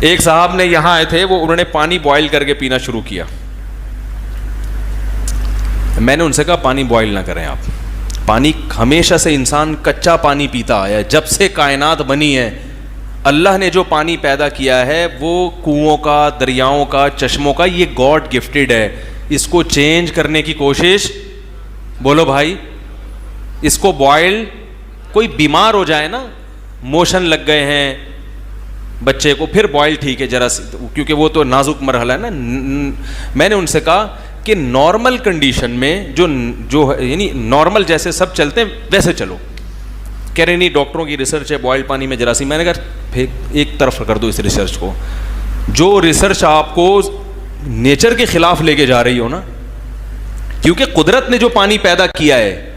ایک صاحب نے یہاں آئے تھے, وہ انہوں نے پانی بوائل کر کے پینا شروع کیا. میں نے ان سے کہا پانی بوائل نہ کریں آپ. پانی ہمیشہ سے انسان کچا پانی پیتا آیا ہے, جب سے کائنات بنی ہے اللہ نے جو پانی پیدا کیا ہے وہ کنوؤں کا, دریاؤں کا, چشموں کا, یہ گاڈ گفٹڈ ہے. اس کو چینج کرنے کی کوشش, بولو بھائی, اس کو بوائل, کوئی بیمار ہو جائے نا, موشن لگ گئے ہیں بچے کو, پھر بوائل ٹھیک ہے ذرا سی, کیونکہ وہ تو نازک مرحلہ ہے نا. میں نے ان سے کہا کہ نارمل کنڈیشن میں جو یعنی نارمل جیسے سب چلتے ہیں ویسے چلو. کہہ رہے نہیں ڈاکٹروں کی ریسرچ ہے بوائل پانی میں جراثیم. میں نے کہا پھر ایک طرف کر دو اس ریسرچ کو. جو ریسرچ آپ کو نیچر کے خلاف لے کے جا رہی ہو نا, کیونکہ قدرت نے جو پانی پیدا کیا ہے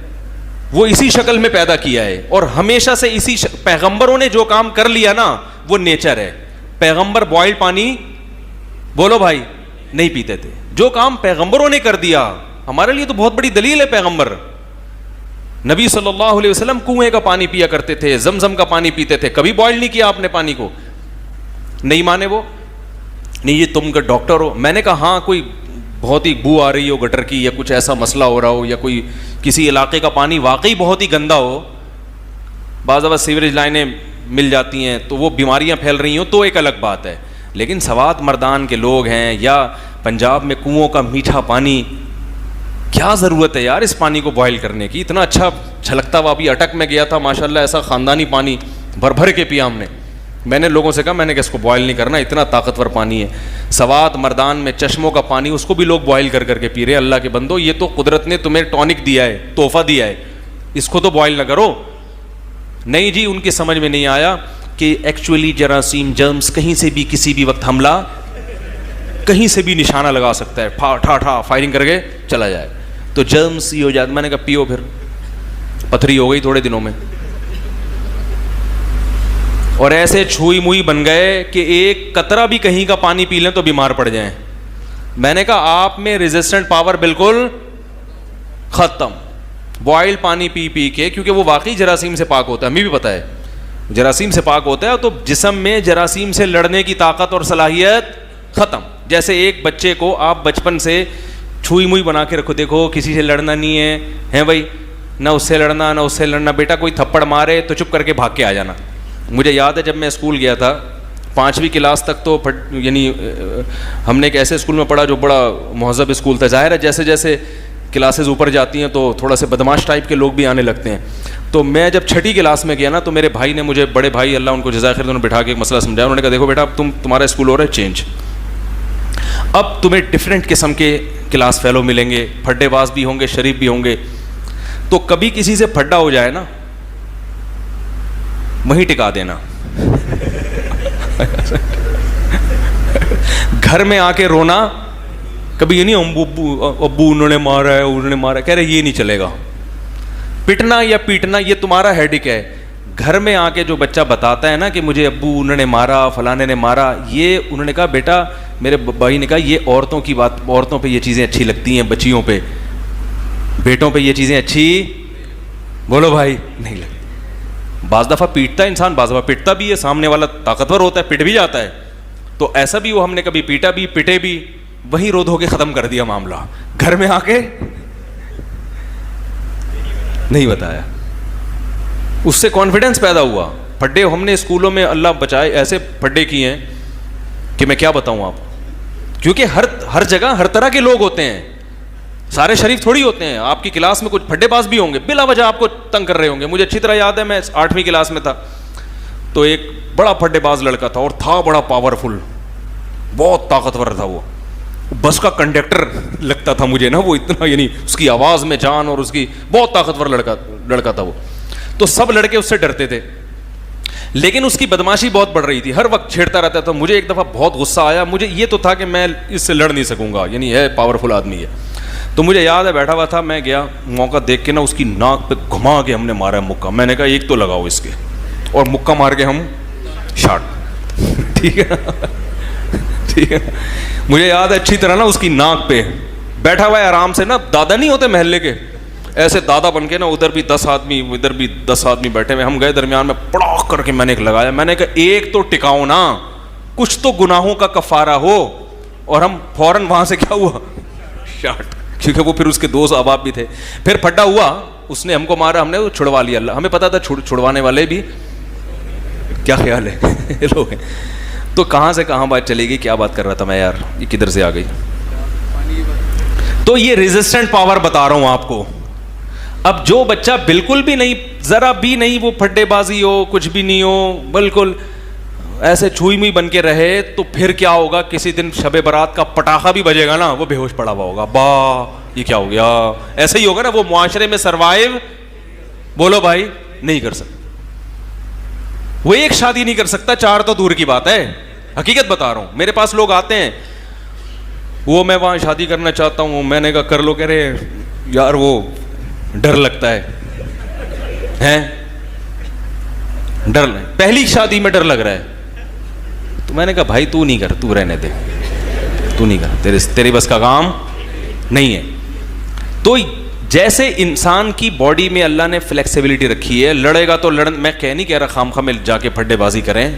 وہ اسی شکل میں پیدا کیا ہے, اور ہمیشہ سے اسی پیغمبروں نے جو کام کر لیا نا وہ نیچر ہے. پیغمبر بوائل پانی, بولو بھائی, نہیں پیتے تھے. جو کام پیغمبروں نے کر دیا, ہمارے لیے تو بہت بڑی دلیل ہے. پیغمبر نبی صلی اللہ علیہ وسلم کنویں کا پانی پیا کرتے تھے, زمزم کا پانی پیتے تھے, کبھی بوائل نہیں کیا آپ نے پانی کو. نہیں مانے وہ, نہیں یہ تم کا ڈاکٹر ہو. میں نے کہا ہاں کوئی بہت ہی بو آ رہی ہو گٹر کی, یا کچھ ایسا مسئلہ ہو رہا ہو, یا کوئی کسی علاقے کا پانی واقعی بہت ہی گندا ہو, بعض دفعہ سیوریج لائنیں مل جاتی ہیں تو وہ بیماریاں پھیل رہی ہوں تو ایک الگ بات ہے. لیکن سوات مردان کے لوگ ہیں, یا پنجاب میں کنوؤں کا میٹھا پانی, کیا ضرورت ہے یار اس پانی کو بوائل کرنے کی. اتنا اچھا چھلکتا ہوا. ابھی اٹک میں گیا تھا ماشاءاللہ, ایسا خاندانی پانی بھر بھر کے پیا ہم نے. میں نے لوگوں سے کہا, میں نے کہ اس کو بوائل نہیں کرنا, اتنا طاقتور پانی ہے. سوات مردان میں چشموں کا پانی, اس کو بھی لوگ بوائل کر کر کے پی رہے ہیں. اللہ کے بندو, یہ تو قدرت نے تمہیں ٹونک دیا ہے, تحفہ دیا ہے, اس کو تو بوائل نہ کرو. نہیں جی, ان کی سمجھ میں نہیں آیا کہ ایکچولی جراثیم, جرمز کہیں سے بھی کسی بھی وقت حملہ, کہیں سے بھی نشانہ لگا سکتا ہے, ٹھا ٹھا فائرنگ کر کے چلا جائے تو جرمز ہی ہو جاتا. میں نے کہا پیو, پھر پتھری ہو گئی تھوڑے دنوں میں. اور ایسے چھوئی موئی بن گئے کہ ایک قطرہ بھی کہیں کا پانی پی لیں تو بیمار پڑ جائیں. میں نے کہا آپ میں ریزسٹنٹ پاور بالکل ختم, بوائل پانی پی پی کے, کیونکہ وہ واقعی جراثیم سے پاک ہوتا ہے. ہمیں بھی پتہ ہے جراثیم سے پاک ہوتا ہے, تو جسم میں جراثیم سے لڑنے کی طاقت اور صلاحیت ختم. جیسے ایک بچے کو آپ بچپن سے چھوئی موئی بنا کے رکھو, دیکھو کسی سے لڑنا نہیں ہے بھائی, نہ اس سے لڑنا نہ اس سے لڑنا, بیٹا کوئی تھپڑ مارے تو چپ کر کے بھاگ کے آ جانا. مجھے یاد ہے جب میں اسکول گیا تھا 5ویں کلاس تک, تو یعنی ہم نے ایک ایسے اسکول میں پڑھا جو بڑا مہذب اسکول تھا. ظاہر ہے جیسے جیسے کلاسز اوپر جاتی ہیں تو تھوڑا سے بدماش ٹائپ کے لوگ بھی آنے لگتے ہیں. تو میں جب 6ٹھی کلاس میں گیا نا, تو میرے بھائی نے مجھے, بڑے بھائی اللہ ان کو جزائے خیر, انہوں نے بٹھا کے ایک مسئلہ سمجھایا. انہوں نے کہا دیکھو بیٹا, اب تمہارا اسکول ہو رہا ہے چینج, اب تمہیں ڈفرینٹ قسم کے کلاس فیلو ملیں گے, پھڈے باز بھی ہوں گے, شریف بھی ہوں گے. تو کبھی کسی سے پھڈا ہو جائے نا, وہیں ٹکا دینا. گھر میں آ کے رونا, کبھی یہ نہیں ابو انہوں نے مارا ہے, انہوں نے مارا ہے, کہہ رہے یہ نہیں چلے گا. پٹنا یا پیٹنا یہ تمہارا ہیڈک ہے. گھر میں آ کے جو بچہ بتاتا ہے نا کہ مجھے ابو انہوں نے مارا, فلانے نے مارا, یہ انہوں نے کہا بیٹا, میرے بھائی نے کہا یہ عورتوں کی بات, عورتوں پہ یہ چیزیں اچھی لگتی ہیں, بچیوں پہ, بیٹوں پہ یہ چیزیں اچھی, بولو بھائی, نہیں لگتی. بعض دفعہ پیٹتا ہے انسان, بعض دفعہ پٹتا بھی ہے, سامنے والا طاقتور ہوتا ہے, پٹ بھی جاتا ہے. تو ایسا بھی ہوا, ہم نے کبھی پیٹا بھی پٹے بھی, وہی رو دھو کے ختم کر دیا معاملہ. گھر میں آ کے نہیں بتایا, اس سے کانفیڈنس پیدا ہوا. پھڈے ہم نے اسکولوں میں اللہ بچائے ایسے پھڈے کیے ہیں کہ میں کیا بتاؤں آپ, کیونکہ ہر جگہ ہر طرح کے لوگ ہوتے ہیں, سارے شریف تھوڑی ہوتے ہیں. آپ کی کلاس میں کچھ پھڈے باز بھی ہوں گے, بلا وجہ آپ کو تنگ کر رہے ہوں گے. مجھے اچھی طرح یاد ہے, میں 8ویں کلاس میں تھا, تو ایک بڑا پھڈے باز لڑکا تھا, اور تھا بڑا پاورفل, بہت طاقتور تھا. وہ بس کا کنڈکٹر لگتا تھا مجھے نا, وہ اتنا, یعنی اس کی آواز میں جان, اور اس کی بہت طاقتور لڑکا تھا وہ. تو سب لڑکے اس سے ڈرتے تھے, لیکن اس کی بدماشی بہت بڑھ رہی تھی, ہر وقت چھیڑتا رہتا تھا. مجھے ایک دفعہ بہت غصہ آیا, مجھے یہ تو تھا کہ میں اس سے لڑ نہیں سکوں گا, یعنی ہے پاورفل آدمی ہے. تو مجھے یاد ہے بیٹھا ہوا تھا, میں گیا, موقع دیکھ کے نا اس کی ناک پہ گھما کے ہم نے مارا مکہ. میں نے کہا ایک تو لگاؤ اس کے, اور مکہ مار کے ہم شاٹ. ٹھیک ہے ٹھیک ہے. مجھے یاد ہے اچھی طرح نا, اس کی ناک پہ بیٹھا ہوا ہے آرام سے نا, دادا نہیں ہوتے محلے کے, ایسے دادا بن کے نا, ادھر بھی 10 آدمی ادھر بھی 10 آدمی بیٹھے ہوئے. ہم گئے درمیان میں, پڑاخ کر کے میں نے ایک لگایا. میں نے کہا ایک تو ٹکاؤ نا, کچھ تو گناہوں کا کفارہ ہو, اور ہم فوراً وہاں سے کیا ہوا, شاٹ, کیونکہ وہ پھر اس کے دوست احباب بھی تھے. پھر پھڈا ہوا, اس نے ہم کو مارا, ہم نے وہ چھڑوا لیا. اللہ ہمیں پتا تھا چھڑوانے والے بھی کیا خیال ہے لوگ ہیں. تو کہاں سے کہاں بات چلے گی, کیا بات کر رہا تھا میں یار, یہ کدھر سے آ گئی. تو یہ ریزسٹنٹ پاور بتا رہا ہوں آپ کو. اب جو بچہ بالکل بھی نہیں, ذرا بھی نہیں وہ پھڈے بازی ہو, کچھ بھی نہیں ہو, بالکل ایسے چھوئی موئی بن کے رہے, تو پھر کیا ہوگا, کسی دن شب برات کا پٹاخہ بھی بجے گا نا, وہ بے ہوش پڑا ہوا ہوگا, با یہ کیا ہو گیا, ایسا ہی ہوگا نا. وہ معاشرے میں سروائیو, بولو بھائی, نہیں کر سکتا. وہ ایک شادی نہیں کر سکتا, 4 تو دور کی بات ہے, حقیقت بتا رہا ہوں. میرے پاس لوگ آتے ہیں, وہ میں وہاں شادی کرنا چاہتا ہوں, میں نے کہا کر لو, کہہ رہے یار وہ ڈر لگتا ہے, ڈر, پہلی شادی میں ڈر لگ رہا ہے. تو میں نے کہا بھائی تو نہیں کر, تو رہنے دے, تو نہیں کر, تیری بس کا کام نہیں ہے. تو جیسے انسان کی باڈی میں اللہ نے فلیکسیبلٹی رکھی ہے, لڑے گا تو میں نہیں کہہ رہا خام خام جا کے پھڈے بازی کریں,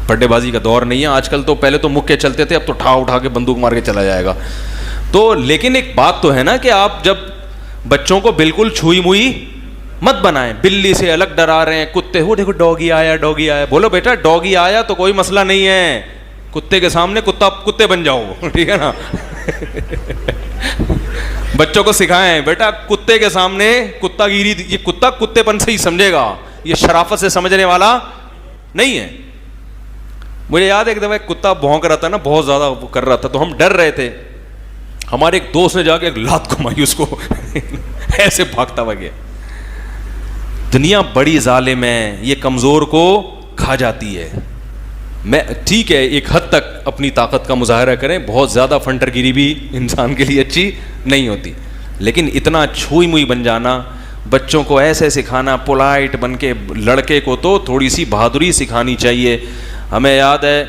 پھڈے بازی کا دور نہیں ہے آج کل. تو پہلے تو مکے چلتے تھے, اب تو اٹھا کے بندوق مار کے چلا جائے گا. تو لیکن ایک بات تو ہے نا کہ آپ جب بچوں کو بالکل چھوئی موئی مت بنائیں. بلی سے الگ ڈرا رہے ہیں, کتے, وہ دیکھو ڈوگی آیا, ڈوگی آیا. بولو بیٹا ڈوگی آیا تو کوئی مسئلہ نہیں ہے, کتے کے سامنے کتے بن جاؤ, ٹھیک ہے نا. بچوں کو سکھائیں بیٹا کتے کے سامنے کتا گیری, یہ کتا کتے پن سے ہی سمجھے گا, یہ شرافت سے سمجھنے والا نہیں ہے. مجھے یاد ہے ایک دفعہ کتا بھونک رہا تھا نا, بہت زیادہ کر رہا تھا, تو ہم ڈر رہے تھے. ہمارے ایک دوست نے جا کے ایک لات گھمائی اس کو, ایسے بھاگتا ہوا گیا. دنیا بڑی ظالم ہے, یہ کمزور کو کھا جاتی ہے. میں ٹھیک ہے ایک حد تک اپنی طاقت کا مظاہرہ کریں, بہت زیادہ فنٹر گیری بھی انسان کے لیے اچھی نہیں ہوتی, لیکن اتنا چھوئی موئی بن جانا, بچوں کو ایسے سکھانا, پولائٹ بن کے. لڑکے کو تو تھوڑی سی بہادری سکھانی چاہیے. ہمیں یاد ہے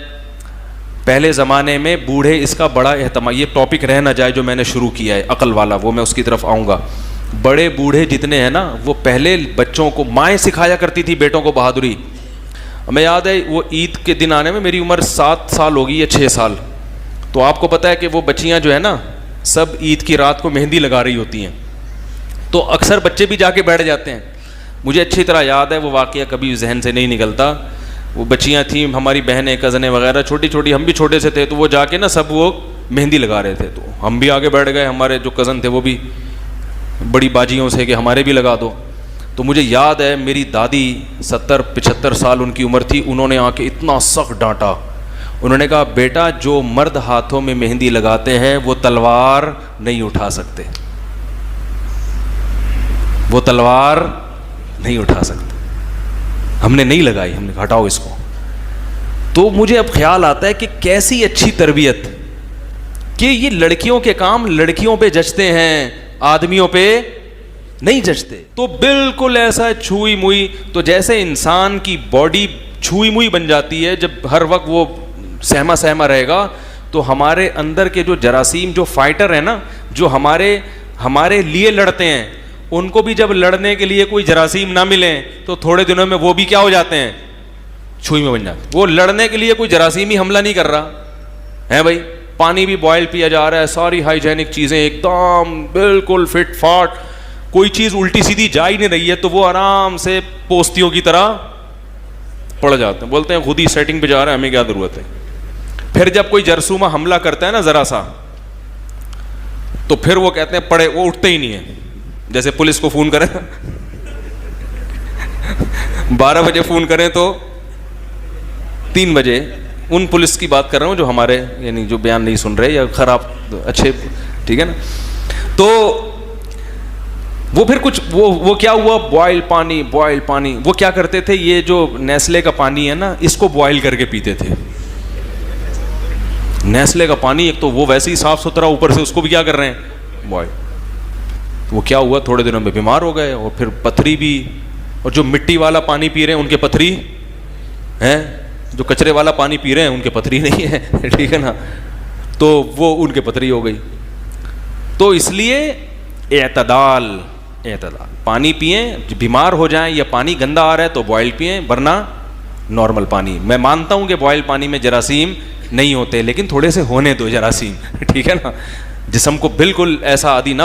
پہلے زمانے میں بوڑھے, اس کا بڑا اہتمام, یہ ٹاپک رہ نہ جائے جو میں نے شروع کیا ہے عقل والا, وہ میں اس کی طرف آؤں گا. بڑے بوڑھے جتنے ہیں نا, وہ پہلے بچوں کو, مائیں سکھایا کرتی تھی بیٹوں کو بہادری. ہمیں یاد ہے وہ عید کے دن آنے میں, میری عمر 7 سال ہوگی یا 6 سال, تو آپ کو پتہ ہے کہ وہ بچیاں جو ہے نا سب عید کی رات کو مہندی لگا رہی ہوتی ہیں, تو اکثر بچے بھی جا کے بیٹھ جاتے ہیں. مجھے اچھی طرح یاد ہے وہ واقعہ, کبھی ذہن سے نہیں نکلتا. وہ بچیاں تھیں ہماری بہنیں, کزنیں وغیرہ, چھوٹی چھوٹی, ہم بھی چھوٹے سے تھے, تو وہ جا کے نا سب وہ مہندی لگا رہے تھے, تو ہم بھی آگے بیٹھ گئے. ہمارے جو کزن تھے وہ بھی بڑی باجیوں سے کہ ہمارے بھی لگا دو. تو مجھے یاد ہے میری دادی 70-75 سال ان کی عمر تھی, انہوں نے آ کے اتنا سخت ڈانٹا. انہوں نے کہا بیٹا جو مرد ہاتھوں میں مہندی لگاتے ہیں وہ تلوار نہیں اٹھا سکتے, وہ تلوار نہیں اٹھا سکتے. ہم نے نہیں لگائی, ہم نے ہٹاؤ اس کو. تو مجھے اب خیال آتا ہے کہ کیسی اچھی تربیت کہ یہ لڑکیوں کے کام لڑکیوں پہ جچتے ہیں, آدمیوں پہ نہیں جچتے. تو بالکل ایسا چھوئی موئی, تو جیسے انسان کی باڈی چھوئی موئی بن جاتی ہے جب ہر وقت وہ سہما رہے گا, تو ہمارے اندر کے جو جراثیم, جو فائٹر ہیں نا, جو ہمارے لیے لڑتے ہیں, ان کو بھی جب لڑنے کے لیے کوئی جراثیم نہ ملیں تو تھوڑے دنوں میں وہ بھی کیا ہو جاتے ہیں, چھوئی میں بن جاتے ہیں. وہ لڑنے کے لیے کوئی جراثیمی حملہ نہیں کر رہا ہے بھائی. پانی بھی بوائل پیا جا رہا ہے, ساری ہائیجینک چیزیں ایک دم بالکل فٹ فاٹ, کوئی چیز الٹی سیدھی جا ہی نہیں رہی ہے, تو وہ آرام سے پوستیوں کی طرح پڑ جاتے ہیں. بولتے ہیں خود ہی سیٹنگ پہ جا رہا ہے, ہمیں کیا ضرورت ہے. پھر جب کوئی جرثومہ حملہ کرتا ہے نا ذرا سا, تو پھر وہ کہتے ہیں پڑے, وہ اٹھتے ہی نہیں ہیں. جیسے پولیس کو فون کریں 12 بجے فون کریں تو 3 بجے, ان پولیس کی بات کر رہا ہوں جو ہمارے یعنی جو بیان نہیں سن رہے یا خراب اچھے, ٹھیک ہے نا. تو وہ پھر کچھ وہ کیا ہوا, بوائل پانی. وہ کیا کرتے تھے, یہ جو نیسلے کا پانی ہے نا, اس کو بوائل کر کے پیتے تھے. نیسلے کا پانی ایک تو وہ ویسے ہی صاف ستھرا, اوپر سے اس کو بھی کیا کر رہے ہیں, بوائل. وہ کیا ہوا, تھوڑے دنوں میں بیمار ہو گئے, اور پھر پتھری بھی. اور جو مٹی والا پانی پی رہے ہیں ان کے پتھری ہیں, جو کچرے والا پانی پی رہے ہیں ان کے پتھری نہیں ہے, ٹھیک ہے نا. تو وہ ان کے پتھری ہو گئی. تو اس لیے اعتدال, پانی پئیں, بیمار ہو جائیں یا پانی گندا آ رہا ہے تو بوائل پئیں, ورنہ نارمل پانی. میں مانتا ہوں کہ بوائل پانی میں جراثیم نہیں ہوتے, لیکن تھوڑے سے ہونے دو جراثیم, ٹھیک ہے نا, جسم کو بالکل ایسا عادی نہ